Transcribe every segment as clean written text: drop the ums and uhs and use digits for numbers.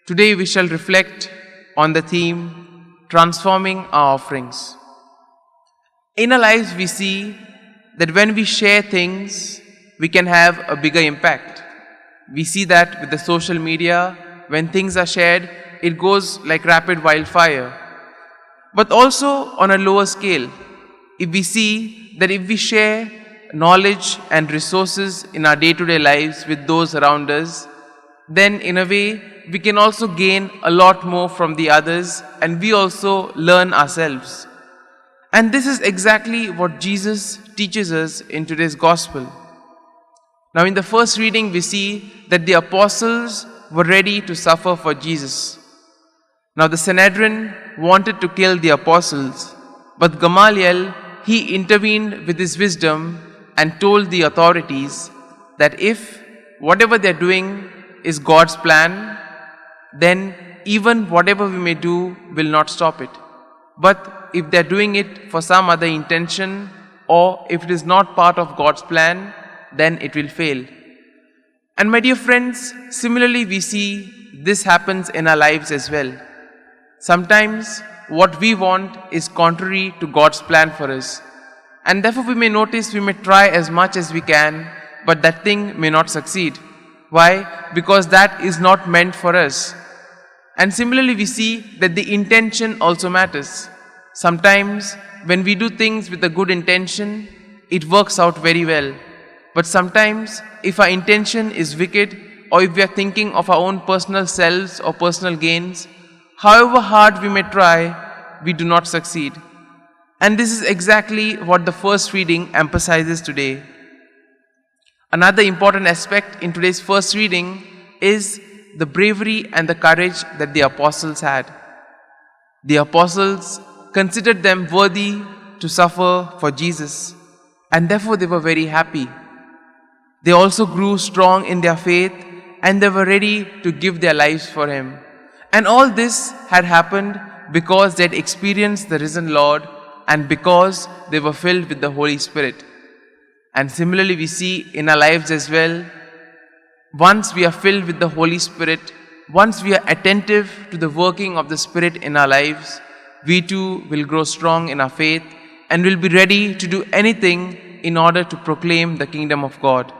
Today we shall reflect on the theme transforming our offerings. In our lives we see that when we share things, we can have a bigger impact. We see that with the social media, when things are shared, it goes like rapid wildfire. But also on a lower scale, if we see that if we share knowledge and resources in our day-to-day lives with those around us, then in a way we can also gain a lot more from the others, and we also learn ourselves. And this is exactly what Jesus teaches us in today's gospel. Now in the first reading we see that the apostles were ready to suffer for Jesus. Now the Sanhedrin wanted to kill the apostles, but Gamaliel, he intervened with his wisdom and told the authorities that if whatever they're doing is God's plan, then even whatever we may do will not stop it. But if they're doing it for some other intention, or if it is not part of God's plan, then it will fail. And my dear friends, similarly we see this happens in our lives as well. Sometimes what we want is contrary to God's plan for us. And therefore we may notice we may try as much as we can, but that thing may not succeed. Why? Because that is not meant for us. And similarly we see that the intention also matters. Sometimes when we do things with a good intention, it works out very well. But sometimes if our intention is wicked, or if we are thinking of our own personal selves or personal gains, however hard we may try, we do not succeed. And this is exactly what the first reading emphasizes today. Another important aspect in today's first reading is the bravery and the courage that the apostles had. The apostles considered them worthy to suffer for Jesus, and therefore they were very happy. They also grew strong in their faith, and they were ready to give their lives for Him. And all this had happened because they had experienced the risen Lord and because they were filled with the Holy Spirit. And similarly we see in our lives as well, once we are filled with the Holy Spirit, once we are attentive to the working of the Spirit in our lives, we too will grow strong in our faith and will be ready to do anything in order to proclaim the kingdom of God.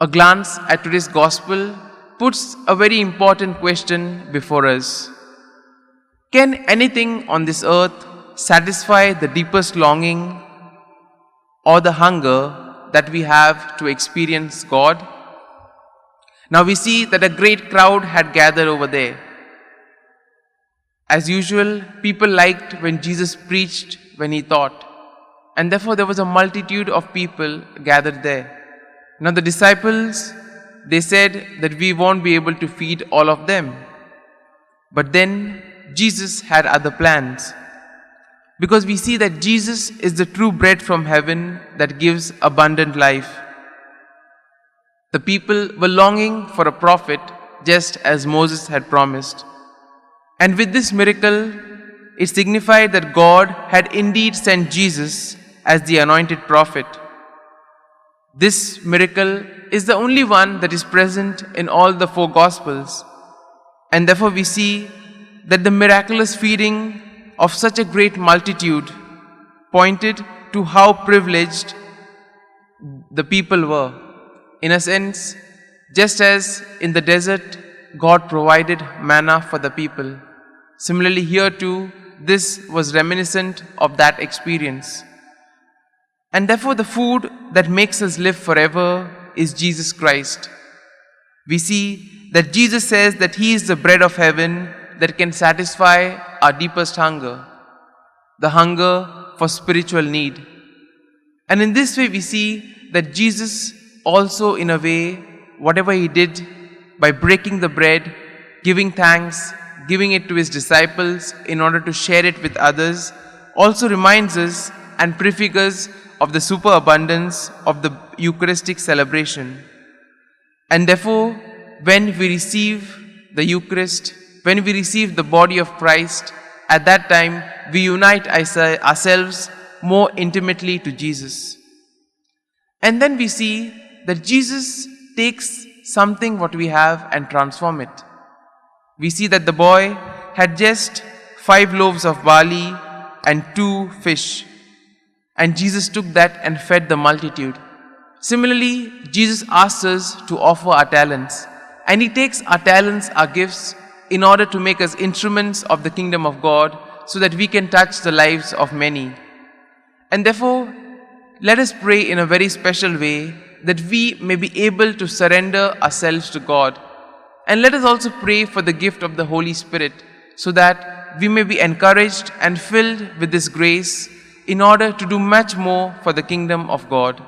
A glance at today's gospel puts a very important question before us. Can anything on this earth satisfy the deepest longing or the hunger that we have to experience God? Now we see that a great crowd had gathered over there. As usual, people liked when Jesus preached when He taught, and therefore there was a multitude of people gathered there. Now the disciples, they said that we won't be able to feed all of them. But then Jesus had other plans. Because we see that Jesus is the true bread from heaven that gives abundant life. The people were longing for a prophet just as Moses had promised. And with this miracle, it signified that God had indeed sent Jesus as the anointed prophet. This miracle is the only one that is present in all the four Gospels. And therefore we see that the miraculous feeding of such a great multitude pointed to how privileged the people were. In a sense, just as in the desert, God provided manna for the people. Similarly here too, this was reminiscent of that experience. And therefore the food that makes us live forever is Jesus Christ. We see that Jesus says that He is the bread of heaven that can satisfy our deepest hunger, the hunger for spiritual need. And in this way we see that Jesus also, in a way, whatever He did by breaking the bread, giving thanks, giving it to His disciples in order to share it with others, also reminds us and prefigures of the superabundance of the Eucharistic celebration. And therefore, when we receive the Eucharist, when we receive the body of Christ, at that time we unite ourselves more intimately to Jesus. And then we see that Jesus takes something what we have and transform it. We see that the boy had just 5 loaves of barley and 2 fish. And Jesus took that and fed the multitude. Similarly, Jesus asks us to offer our talents. And He takes our talents, our gifts, in order to make us instruments of the kingdom of God so that we can touch the lives of many. And therefore, let us pray in a very special way that we may be able to surrender ourselves to God. And let us also pray for the gift of the Holy Spirit so that we may be encouraged and filled with this grace in order to do much more for the kingdom of God.